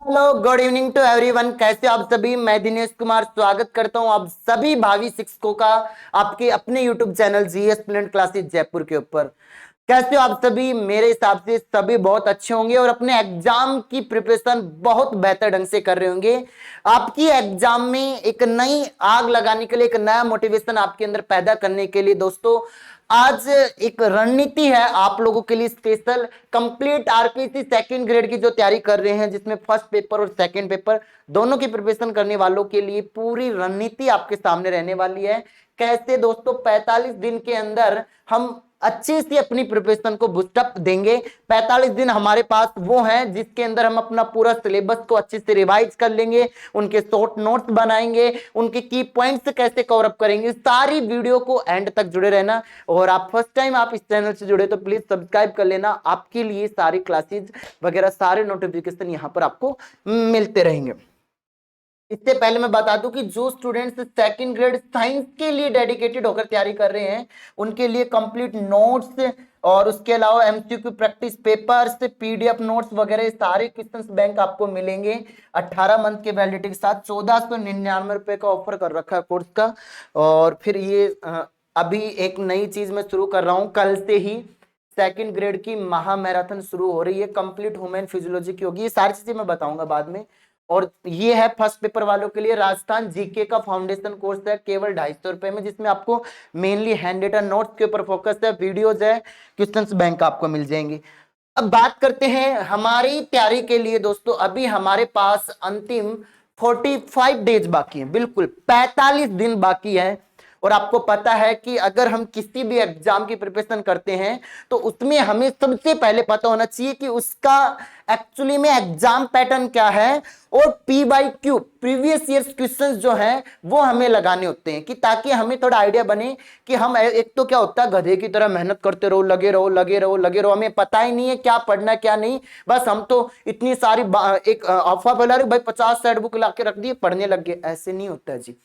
Hello, good evening to everyone. कैसे हो आप सभी? मैं दिनेश कुमार स्वागत करता हूं आप सभी भावी शिक्षकों का आपके अपने YouTube channel GS student classes Jaipur के ऊपर। कैसे हो आप सभी? मेरे हिसाब से सभी बहुत अच्छे होंगे और अपने एग्जाम की प्रिपरेशन बहुत बेहतर ढंग से कर रहे होंगे। आपकी एग्जाम में एक नई आग लगाने के लिए, एक नया मोटिवेशन आपके अंदर पैदा करने के लिए दोस्तों आज एक रणनीति है आप लोगों के लिए special. Complete RPC second grade की जो तैयारी कर रहे हैं, जिसमें फर्स्ट पेपर और सेकंड पेपर दोनों की प्रिपरेशन करने वालों के लिए पूरी रणनीति आपके सामने रहने वाली है। कैसे दोस्तों 45 दिन के अंदर हम अच्छे से अपनी प्रिपरेशन को बूस्टअप देंगे। 45 दिन हमारे पास वो हैं जिसके अंदर हम अपना पूरा सिलेबस को अच्छे से रिवाइज कर लेंगे, उनके शॉर्ट नोट्स बनाएंगे, उनके की पॉइंट्स कैसे कवर अप करेंगे। सारी वीडियो को एंड तक जुड़े रहना। और आप फर्स्ट टाइम आप इस चैनल से जुड़े तो प्लीज सब्सक्राइब कर लेना। आपके लिए सारी क्लासेस वगैरह सारे नोटिफिकेशन यहाँ पर आपको मिलते रहेंगे। इससे पहले मैं बता दूं कि जो स्टूडेंट्स सेकंड ग्रेड साइंस के लिए डेडिकेटेड होकर तैयारी कर रहे हैं, उनके लिए कंप्लीट नोट्स और उसके अलावा MCQ practice papers, PDF notes वगैरह सारे क्वेश्चंस बैंक आपको मिलेंगे 18 मंथ के वैलिडिटी के साथ। 1499 रुपए का ऑफर कर रखा है कोर्स का। और फिर ये अभी एक नई चीज मैं शुरू कर रहा हूं, कल से ही सेकंड ग्रेड की महा मैराथन शुरू हो रही है, कंप्लीट ह्यूमन फिजियोलॉजी की होगी। ये सारी चीजें मैं बताऊंगा बाद में। और ये है फर्स्ट पेपर वालों के लिए राजस्थान जीके का फाउंडेशन कोर्स है केवल 250 रुपए में, जिसमें आपको मेनली हैंड रिटन नोट्स के ऊपर फोकस है, वीडियोज है, क्वेश्चंस बैंक आपको मिल जाएंगे। अब बात करते हैं हमारी तैयारी के लिए दोस्तों। अभी हमारे पास अंतिम 45 डेज बाकी है, बिल्कुल 45 दिन बाकी है। और आपको पता है कि अगर हम किसी भी एग्जाम की प्रिपरेशन करते हैं तो उसमें हमें सबसे पहले पता होना चाहिए कि उसका एक्चुअली में एग्जाम पैटर्न क्या है। और P by Q previous years questions जो हैं वो हमें लगाने होते हैं, कि ताकि हमें थोड़ा आइडिया बने कि हम एक तो क्या होता है गधे की तरह मेहनत करते रहो, लगे रहो लगे रहो लगे रहो, हमें पता ही नहीं है क्या पढ़ना क्या नहीं। बस हम तो इतनी सारी एक अफवाह फैला रहे भाई 50 सेट बुक ला के रख दी पढ़ने लग गए, ऐसे नहीं होता है जी।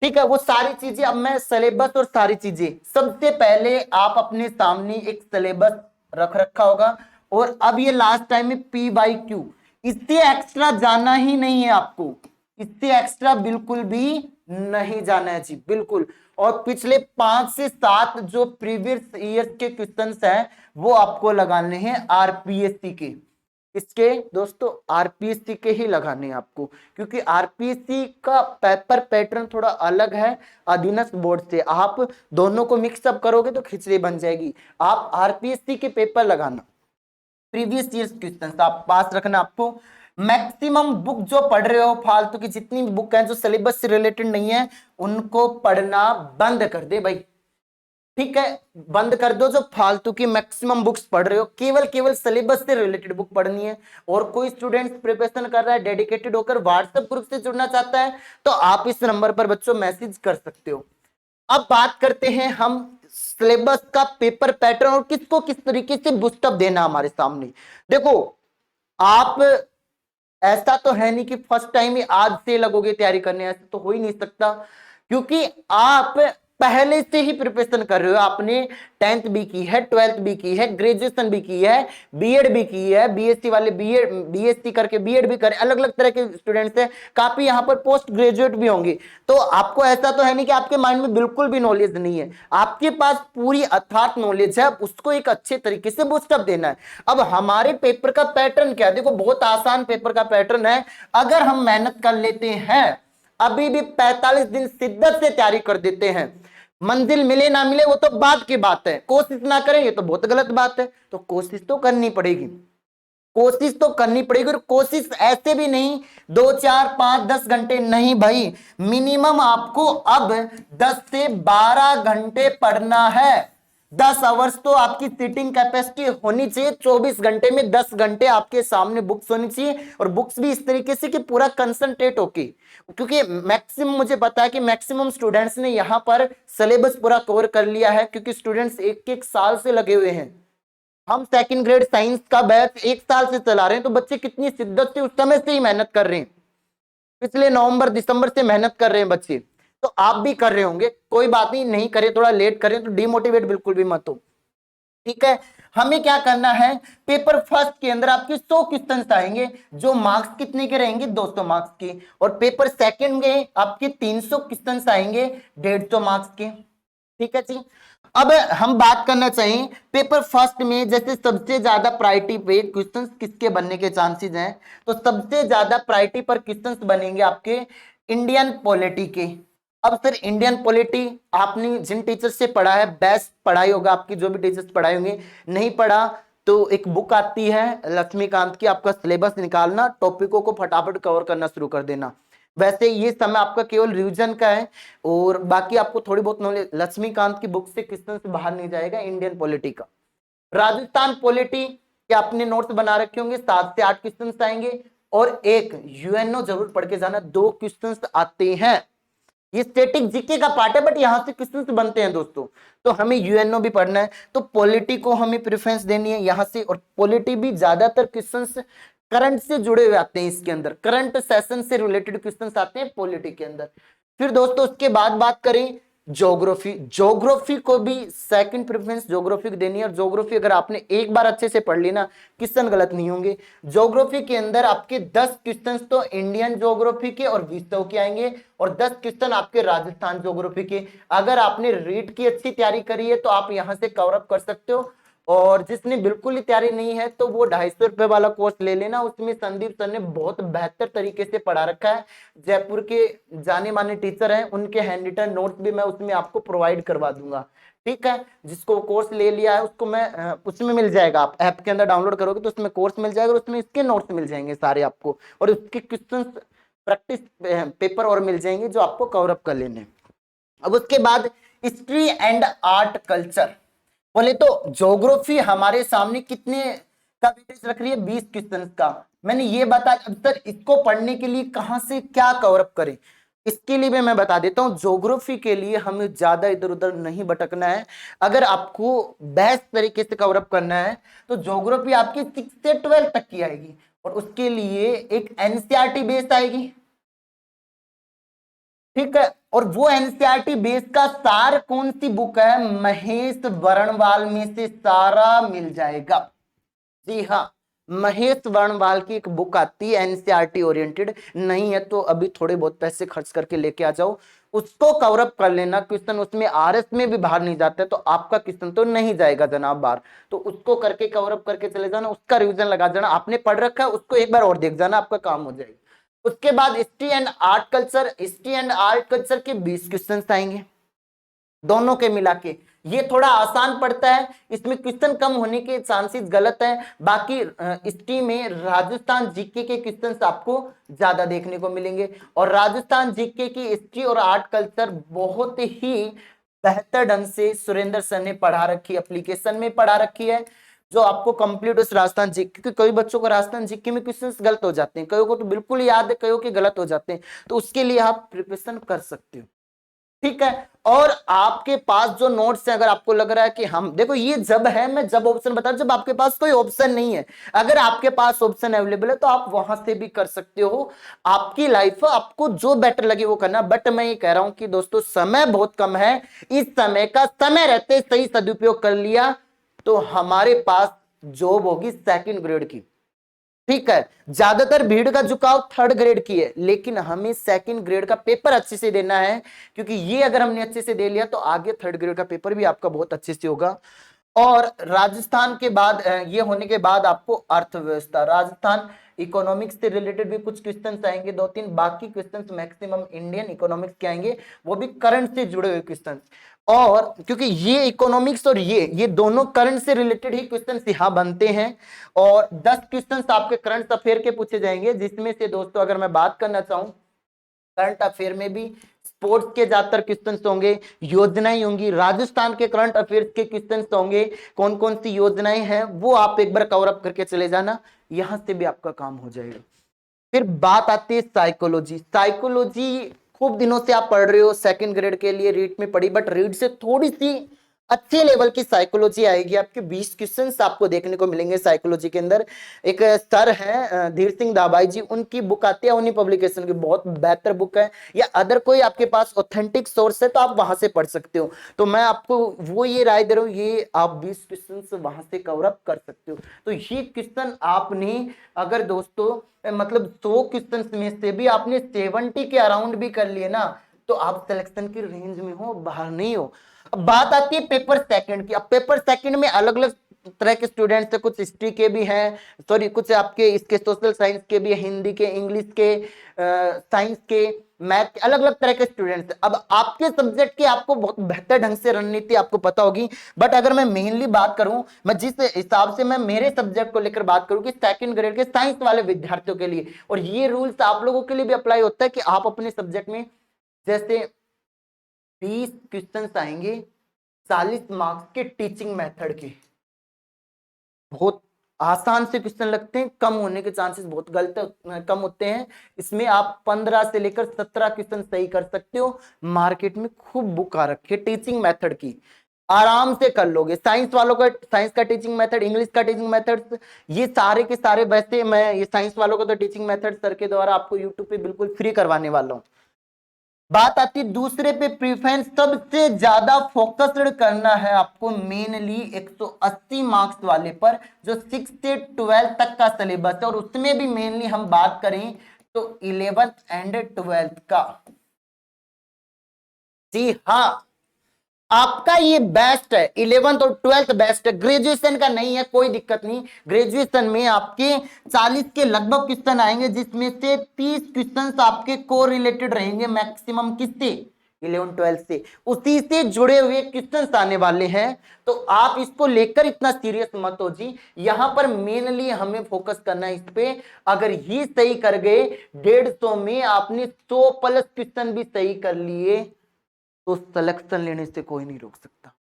ठीक है, वो सारी चीजें अब मैं सिलेबस और सारी चीजें सबसे पहले आप अपने सामने एक सिलेबस रख रखा होगा। और अब ये लास्ट टाइम में पी बाई क्यू, इससे एक्स्ट्रा जाना ही नहीं है आपको, इससे एक्स्ट्रा बिल्कुल भी नहीं जाना है जी, बिल्कुल। और पिछले 5 से 7 जो प्रीवियस ईयर के क्वेश्चंस हैं वो आपको लगाने हैं आरपीएससी के। इसके दोस्तों आरपीएससी के ही लगाने हैं आपको, क्योंकि आरपीएससी का पेपर पैटर्न थोड़ा अलग है अधीनस्थ बोर्ड से। आप दोनों को मिक्सअप करोगे तो खिचड़ी बन जाएगी। आप आरपीएससी के पेपर लगाना, प्रीवियस ईयर क्वेश्चन आप पास रखना। आपको मैक्सिमम बुक जो पढ़ रहे हो फालतू की जितनी बुक है जो सिलेबस से रिलेटेड नहीं है उनको पढ़ना बंद कर दे भाई। ठीक है, बंद कर दो। जो फालतू की मैक्सिमम बुक्स पढ़ रहे हो केवल केवल सिलेबस से रिलेटेड बुक पढ़नी है। और कोई स्टूडेंट प्रिपरेशन कर रहा है डेडिकेटेड होकर व्हाट्सएप ग्रुप से जुड़ना चाहता है तो आप इस नंबर पर बच्चों मैसेज कर सकते हो। अब बात करते हैं हम सिलेबस का पेपर पैटर्न और किसको किस तरीके से बूस्टअप देना हमारे सामने। देखो, आप ऐसा तो है नहीं कि फर्स्ट टाइम ही आज से लगोगे तैयारी करने, ऐसा तो हो ही नहीं सकता, क्योंकि आप पहले से ही प्रिपरेशन कर रहे हो। आपने 10th भी की है, 12th भी की है, ग्रेजुएशन भी की है, बीएड भी की है, बीएससी वाले बीएड बीएससी करके बीएड भी करे, अलग अलग तरह के स्टूडेंट्स हैं, काफी यहाँ पर पोस्ट ग्रेजुएट भी होंगे। तो आपको ऐसा तो है नहीं कि आपके माइंड में बिल्कुल भी नॉलेज नहीं है, आपके पास पूरी अथार्थ नॉलेज है, उसको एक अच्छे तरीके से बूस्टअप देना है। अब हमारे पेपर का पैटर्न क्या है? देखो, बहुत आसान पेपर का पैटर्न है। अगर हम मेहनत कर लेते हैं, अभी भी 45 दिन शिद्दत से तैयारी कर देते हैं, मंजिल मिले ना मिले वो तो बात की बात है, कोशिश ना करें ये तो बहुत गलत बात है। तो कोशिश तो करनी पड़ेगी, कोशिश तो करनी पड़ेगी। और कोशिश ऐसे भी नहीं 2 4 5 10 घंटे नहीं भाई, मिनिमम आपको अब 10 से 12 घंटे पढ़ना है। 10 आवर्स तो आपकी सीटिंग कैपेसिटी होनी चाहिए। 24 घंटे में 10 घंटे आपके सामने बुक्स होनी चाहिए, और बुक्स भी इस तरीके से कि पूरा कंसंट्रेट होके, क्योंकि मैक्सिमम मुझे पता है कि मैक्सिमम स्टूडेंट्स ने यहाँ पर सिलेबस पूरा कवर कर लिया है, क्योंकि स्टूडेंट्स एक एक साल से लगे हुए हैं। हम सेकंड ग्रेड साइंस का बैच 1 साल से चला रहे हैं, तो बच्चे कितनी शिद्दत से उस समय से ही मेहनत कर रहे हैं, पिछले नवंबर दिसंबर से मेहनत कर रहे हैं बच्चे। तो आप भी कर रहे होंगे, कोई बात नहीं, नहीं करे थोड़ा लेट करें तो डिमोटिवेट बिल्कुल भी मत हो। ठीक है, हमें क्या करना है, पेपर फर्स्ट के अंदर आपके 100 क्वेश्चन आएंगे, जो मार्क्स कितने के रहेंगे, 200 मार्क्स के। और पेपर सेकंड में आपके 300 क्वेश्चन आएंगे, 150 मार्क्स के। ठीक है जी। अब हम बात करना चाहिए पेपर फर्स्ट में, जैसे सबसे ज्यादा प्रायोरिटी पे क्वेश्चंस किसके बनने के चांसेस हैं, तो सबसे ज्यादा प्रायोरिटी पर क्वेश्चंस बनेंगे आपके इंडियन पॉलिटी के। अब सर इंडियन पॉलिटी आपने जिन टीचर से पढ़ा है, बेस्ट पढ़ाई होगा आपकी, जो भी टीचर्स पढ़ाए होंगे। नहीं पढ़ा तो एक बुक आती है लक्ष्मीकांत की, आपका सिलेबस निकालना, टॉपिकों को फटाफट कवर करना शुरू कर देना। वैसे ये समय आपका केवल रिवीजन का है, और बाकी आपको थोड़ी बहुत नॉलेज लक्ष्मीकांत की बुक से क्वेश्चन से बाहर नहीं जाएगा इंडियन पॉलिटी का। राजस्थान पॉलिटी के आपने नोट्स बना रखे होंगे, 7 से 8 क्वेश्चन आएंगे, और एक यूएनओ जरूर पढ़ के जाना, 2 क्वेश्चन आते हैं। ये स्टैटिक जीके का पार्ट है, बट यहां से क्वेश्चंस बनते हैं दोस्तों, तो हमें यूएनओ भी पढ़ना है, तो पॉलिटी को हमें प्रेफरेंस देनी है यहां से। और पॉलिटी भी ज्यादातर क्वेश्चंस करंट से जुड़े हुए आते हैं, इसके अंदर करंट सेशन से रिलेटेड क्वेश्चंस आते हैं पॉलिटी के अंदर। फिर दोस्तों उसके बाद बात करें ज्योग्राफी, ज्योग्राफी को भी सेकंड प्रेफरेंस ज्योग्राफी को देनी है। और ज्योग्राफी अगर आपने एक बार अच्छे से पढ़ ली ना, क्वेश्चन गलत नहीं होंगे। ज्योग्राफी के अंदर आपके 10 क्वेश्चन तो इंडियन ज्योग्राफी के और विश्व के आएंगे, और 10 क्वेश्चन आपके राजस्थान ज्योग्राफी के। अगर आपने रीट की अच्छी तैयारी करी है तो आप यहां से कवर अप कर सकते हो, और जिसने बिल्कुल ही तैयारी नहीं है तो वो 250 रुपए वाला कोर्स ले लेना, उसमें संदीप सर ने बहुत बेहतर तरीके से पढ़ा रखा है। जयपुर के जाने माने टीचर हैं, उनके हैंड रिटन नोट्स भी मैं उसमें आपको प्रोवाइड करवा दूंगा। ठीक है, जिसको कोर्स ले लिया है उसको मैं उसमें मिल जाएगा, आप ऐप के अंदर डाउनलोड करोगे तो उसमें कोर्स मिल जाएगा, और उसमें इसके नोट्स मिल जाएंगे सारे आपको, और उसके क्वेश्चन प्रैक्टिस पेपर और मिल जाएंगे जो आपको कवर अप कर लेने। अब उसके बाद हिस्ट्री एंड आर्ट कल्चर। बोले तो ज्योग्राफी हमारे सामने कितने का वेटेज रख रही है, 20 क्वेश्चन का। मैंने ये बताया, अब सर इसको पढ़ने के लिए कहां से क्या कवर अप करें, इसके लिए भी मैं बता देता हूं। ज्योग्राफी के लिए हमें ज्यादा इधर उधर नहीं भटकना है। अगर आपको बेस्ट तरीके से कवर अप करना है तो ज्योग्राफी आपकी 6 से 12 तक की आएगी, और उसके लिए एक एनसीईआरटी बेस्ड आएगी। ठीक है, और वो एनसीईआरटी बेस का सार कौन सी बुक है, महेश वर्णवाल में से सारा मिल जाएगा। जी हाँ, महेश वर्णवाल की एक बुक आती है एनसीईआरटी ओरिएंटेड, नहीं है तो अभी थोड़े बहुत पैसे खर्च करके लेके आ जाओ, उसको कवर अप कर लेना। क्वेश्चन उसमें आरएस में भी बाहर नहीं जाते, तो आपका क्वेश्चन तो नहीं जाएगा जनाब बाहर, तो उसको करके कवर अप करके चले जाना, उसका रिवीजन लगा जाना। आपने पढ़ रखा है उसको एक बार और देख जाना, आपका काम हो जाएगा। उसके बाद history and art culture, history and art culture के 20 क्वेश्चन आएंगे दोनों के मिला के। ये थोड़ा आसान पड़ता है, इसमें क्वेश्चन कम होने के चांसेस गलत है। बाकी हिस्ट्री में राजस्थान जीके के क्वेश्चन आपको ज्यादा देखने को मिलेंगे, और राजस्थान जीके की हिस्ट्री और आर्ट कल्चर बहुत ही बेहतर ढंग से सुरेंद्र सर ने पढ़ा रखी, एप्लीकेशन में पढ़ा रखी है, जो आपको कंप्लीट उस राजस्थान जीके, क्योंकि कई बच्चों को राजस्थान जीके में क्वेश्चंस गलत हो जाते हैं, कईयों को तो बिल्कुल याद है, कईयों के गलत हो जाते हैं, तो उसके लिए आप प्रिपरेशन कर सकते हो। ठीक है, और आपके पास जो नोट्स है, अगर आपको लग रहा है कि हम देखो, ये जब है, मैं जब ऑप्शन बता रहा हूं जब आपके पास कोई ऑप्शन नहीं है। अगर आपके पास ऑप्शन अवेलेबल है तो आप वहां से भी कर सकते हो, आपकी लाइफ आपको जो बेटर लगे वो करना। बट मैं ये कह रहा हूं कि दोस्तों समय बहुत कम है, इस समय का समय रहते सही सदुपयोग कर लिया तो हमारे पास जॉब होगी सेकंड ग्रेड की। ठीक है, ज्यादातर भीड़ का झुकाव थर्ड ग्रेड की है, लेकिन हमें सेकंड ग्रेड का पेपर अच्छे से देना है, क्योंकि ये अगर हमने अच्छे से दे लिया तो आगे थर्ड ग्रेड का पेपर भी आपका बहुत अच्छे से होगा। और राजस्थान के बाद ये होने के बाद आपको अर्थव्यवस्था, राजस्थान इकोनॉमिक्स से रिलेटेड भी कुछ क्वेश्चंस आएंगे 2-3, बाकी क्वेश्चंस मैक्सिमम इंडियन इकोनॉमिक्स के आएंगे, वो भी करंट से जुड़े हुए क्वेश्चंस। और क्योंकि ये इकोनॉमिक्स और ये दोनों करंट से रिलेटेड ही क्वेश्चन यहां बनते हैं, और 10 क्वेश्चन आपके करंट अफेयर के पूछे जाएंगे, जिसमें से दोस्तों अगर मैं बात करना चाहूं करंट अफेयर में भी स्पोर्ट्स के ज्यादातर क्वेश्चन होंगे, योजनाएं होंगी, राजस्थान के करंट अफेयर्स के क्वेश्चन होंगे, कौन कौन सी योजनाएं हैं वो आप एक बार कवर अप करके चले जाना, यहां से भी आपका काम हो जाएगा। फिर बात आती है साइकोलॉजी। साइकोलॉजी खूब दिनों से आप पढ़ रहे हो, सेकंड ग्रेड के लिए रीट में पढ़ी, बट रीट से थोड़ी सी अच्छे लेवल की साइकोलॉजी आएगी। आपके 20 क्वेश्चंस आपको देखने को मिलेंगे साइकोलॉजी के अंदर। एक सर है धीर सिंह दाबाई जी, उनकी बुक आती है उन्हीं पब्लिकेशन की, बहुत बेहतर बुक है। या अदर कोई आपके पास ऑथेंटिक सोर्स है तो आप वहां से पढ़ सकते हो। तो मैं आपको वो ये राय दे रहा हूँ, ये आप 20 क्वेश्चन वहां से कवर अप कर सकते हो। तो ये क्वेश्चन आपने अगर दोस्तों मतलब 100 क्वेश्चन में से भी आपने 70 के अराउंड भी कर लिए ना, तो आप सिलेक्शन की रेंज में हो, बाहर नहीं हो। अब बात आती है पेपर सेकंड की। अब पेपर सेकंड में अलग अलग तरह के स्टूडेंट्स है, कुछ हिस्ट्री के भी हैं, सॉरी कुछ आपके इसके सोशल साइंस के भी, हिंदी के, इंग्लिश के, साइंस के, मैथ के, अलग अलग तरह के स्टूडेंट्स। अब आपके सब्जेक्ट की आपको बहुत बेहतर ढंग से रणनीति आपको पता होगी। बट अगर मैं मेनली बात करूं, मैं जिस हिसाब से मैं मेरे सब्जेक्ट को लेकर बात करूं कि सेकंड ग्रेड के साइंस वाले विद्यार्थियों के लिए, और ये रूल्स आप लोगों के लिए भी अप्लाई होता है कि आप अपने सब्जेक्ट में जैसे 20 क्वेश्चन आएंगे 40 मार्क्स के टीचिंग मेथड के, बहुत आसान से क्वेश्चन लगते हैं, कम होने के चांसेस बहुत गलत कम होते हैं। इसमें आप 15 से लेकर 17 क्वेश्चन सही कर सकते हो। मार्केट में खूब बुक आ रखी है टीचिंग मेथड की, आराम से कर लोगे। साइंस वालों का साइंस का टीचिंग मेथड, इंग्लिश का टीचिंग मेथड, ये सारे के सारे, वैसे मैं ये साइंस वालों का तो टीचिंग मेथड सर के द्वारा आपको यूट्यूब पे बिल्कुल फ्री करवाने वाला हूँ। बात आती है दूसरे पे, प्रीफरेंस सबसे ज्यादा फोकस्ड करना है आपको मेनली 180 मार्क्स वाले पर, जो 6 से 12 तक का सिलेबस है। और उसमें भी मेनली हम बात करें तो 11th एंड 12th का। जी हाँ, आपका ये बेस्ट है, 11th और 12th बेस्ट है, ग्रेजुएशन का नहीं है, कोई दिक्कत नहीं। ग्रेजुएशन में आपके 40 के लगभग क्वेश्चन आएंगे, जिसमें से 30 क्वेश्चन आपके को रिलेटेड रहेंगे मैक्सिमम, किससे? 11 12 से, उसी से जुड़े हुए क्वेश्चन आने वाले हैं। तो आप इसको लेकर इतना सीरियस मत हो जी। यहां पर मेनली हमें फोकस करना है इस पे। अगर ये सही कर गए 150 में, आपने 100 प्लस क्वेश्चन भी सही कर लिए, तो सिलेक्शन लेने से कोई नहीं रोक सकता।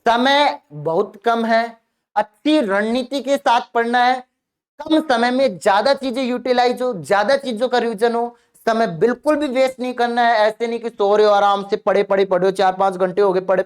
समय बहुत कम है, अच्छी रणनीति के साथ पढ़ना है, कम समय में ज्यादा चीजें यूटिलाइज हो, ज्यादा चीजों का रिवीजन हो। समय बिल्कुल भी वेस्ट नहीं करना है। ऐसे नहीं कि सो रहे हो आराम से, पढ़े पढ़े पढ़ो, 4-5 घंटे हो गए पढ़े,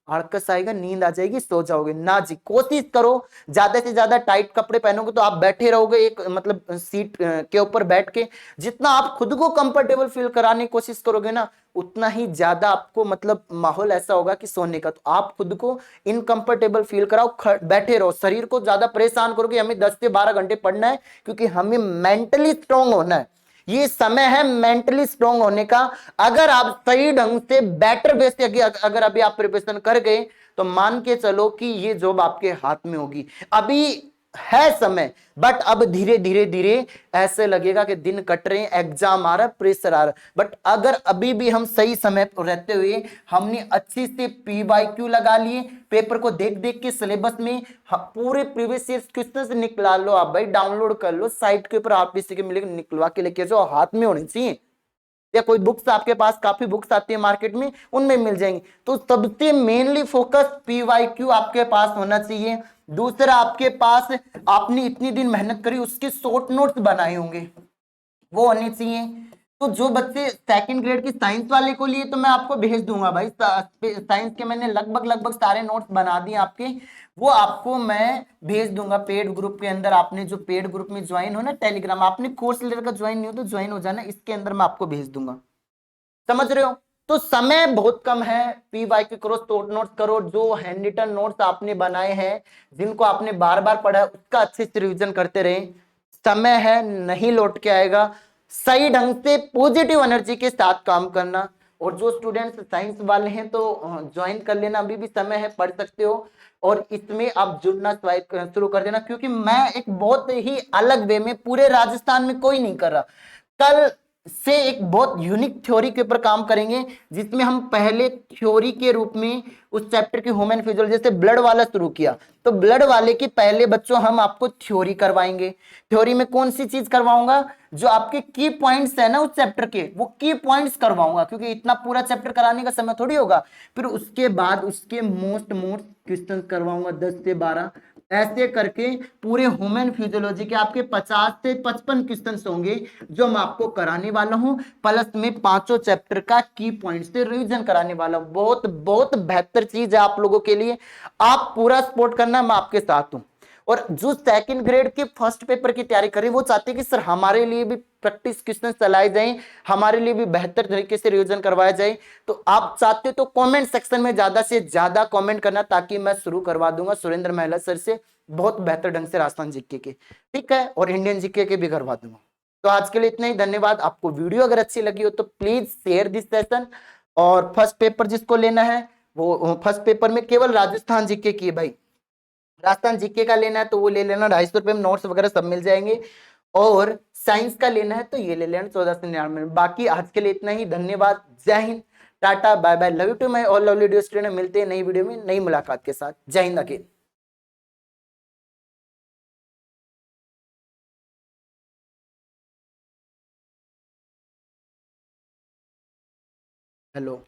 हड़कस आएगा, नींद आ जाएगी, सो जाओगे ना जी। कोशिश करो ज्यादा से ज्यादा, टाइट कपड़े पहनोगे तो आप बैठे रहोगे एक मतलब सीट के ऊपर बैठ के, जितना आप खुद को कंफर्टेबल फील कराने की कोशिश करोगे ना, उतना ही ज्यादा आपको मतलब माहौल ऐसा होगा कि सोने का। तो आप खुद को इनकंफर्टेबल फील कराओ, बैठे रहो, शरीर को ज्यादा परेशान करोगे। हमें 10 से 12 घंटे पढ़ना है, क्योंकि हमें मेंटली स्ट्रांग होना है। ये समय है मेंटली स्ट्रांग होने का। अगर आप सही ढंग से बेटर वे से अगर अभी आप प्रिपरेशन कर गए, तो मान के चलो कि ये जॉब आपके हाथ में होगी। अभी है समय, बट अब धीरे धीरे धीरे ऐसे लगेगा कि दिन कट रहे हैं, एग्जाम आ रहा है, प्रेशर आ रहा है। बट अगर अभी भी हम सही समय पर रहते हुए हमने अच्छी से PYQ लगा लिए, पेपर को देख देख के सिलेबस में पूरे प्रीवियस ईयर क्वेश्चन निकला लो, आप भाई डाउनलोड कर लो, साइट के ऊपर आप के मिलेगा, निकलवा के लेके जाओ, हाथ में होनी चाहिए। या कोई बुक्स आपके पास, काफी बुक्स आती है मार्केट में, उनमें मिल जाएंगी। तो सबसे मेनली फोकस PYQ आपके पास होना चाहिए। दूसरा, आपके पास आपने इतनी दिन मेहनत करी, उसके शॉर्ट नोट्स बनाए होंगे, वो होने चाहिए। तो जो बच्चे सेकंड ग्रेड की साइंस वाले को लिए, तो मैं आपको भेज दूंगा भाई, साइंस के मैंने लगभग लगभग सारे नोट्स बना दिए आपके, वो आपको मैं भेज दूंगा पेड ग्रुप के अंदर। आपने जो पेड ग्रुप में ज्वाइन हो ना टेलीग्राम, आपने कोर्स लेकर ज्वाइन नहीं हो तो ज्वाइन हो जाना, इसके अंदर मैं आपको भेज दूंगा। समझ रहे हो? तो समय बहुत कम है, PYQ करो, शॉर्ट नोट्स करो, जो हैंड रिटन नोट्स आपने बनाए हैं, जिनको आपने बार बार पढ़ा है, उसका अच्छे से रिविजन करते रहे। समय है, नहीं लौट के आएगा। सही ढंग से पॉजिटिव एनर्जी के साथ काम करना। और जो स्टूडेंट्स साइंस वाले हैं तो ज्वाइन कर लेना, अभी भी समय है, पढ़ सकते हो। और इसमें आप जुड़ना शुरू कर देना, क्योंकि मैं एक बहुत ही अलग वे में, पूरे राजस्थान में कोई नहीं कर रहा। कल से एक बहुत यूनिक थ्योरी के ऊपर काम करेंगे, जिसमें हम पहले थ्योरी के रूप में उस चैप्टर की ह्यूमन फिजियोलॉजी, जैसे ब्लड वाला शुरू किया, तो ब्लड वाले के पहले बच्चों हम आपको थ्योरी करवाएंगे। थ्योरी में कौन सी चीज करवाऊंगा? जो आपके की पॉइंट्स है ना उस चैप्टर के, वो की पॉइंट्स करवाऊंगा, क्योंकि इतना पूरा चैप्टर कराने का समय थोड़ी होगा। फिर उसके बाद उसके मोस्ट मोस्ट क्वेश्चन करवाऊंगा 10 से 12, ऐसे करके पूरे ह्यूमन फिजियोलॉजी के आपके 50 से 55 क्वेश्चन होंगे जो मैं आपको कराने वाला हूं, प्लस में पांचों चैप्टर का की पॉइंट से रिवीजन कराने वाला हूं। बहुत बहुत बेहतर चीज है आप लोगों के लिए, आप पूरा सपोर्ट करना, मैं आपके साथ हूं। और जो सेकंड ग्रेड के फर्स्ट पेपर की तैयारी कर रहे हैं वो चाहते हैं कि सर हमारे लिए भी प्रैक्टिस क्वेश्चन चलाए जाएं, हमारे लिए भी बेहतर तरीके से रिवीजन करवाया जाए। तो आप चाहते हो तो कमेंट सेक्शन में ज्यादा से ज्यादा कमेंट करना, ताकि मैं शुरू करवा दूंगा सुरेंद्र महिला सर से बहुत बेहतर ढंग से राजस्थान जीके के, ठीक है, और इंडियन जीके के भी करवा दूंगा। तो आज के लिए इतना ही, धन्यवाद। आपको वीडियो अगर अच्छी लगी हो तो प्लीज शेयर दिस सेशन। और फर्स्ट पेपर जिसको लेना है वो फर्स्ट पेपर में केवल राजस्थान जीके की है भाई, राजस्थान जीके का लेना है तो वो ले लेना, 250 रुपए में नोट्स वगैरह सब मिल जाएंगे। और साइंस का लेना है तो ये ले लेना 1499 में। बाकी आज के लिए इतना ही, धन्यवाद, जय हिंद, tata bye bye, love you to my all lovely dear student. मिलते हैं नई वीडियो में नई मुलाकात के साथ। जय हिंद अगेन। हेलो।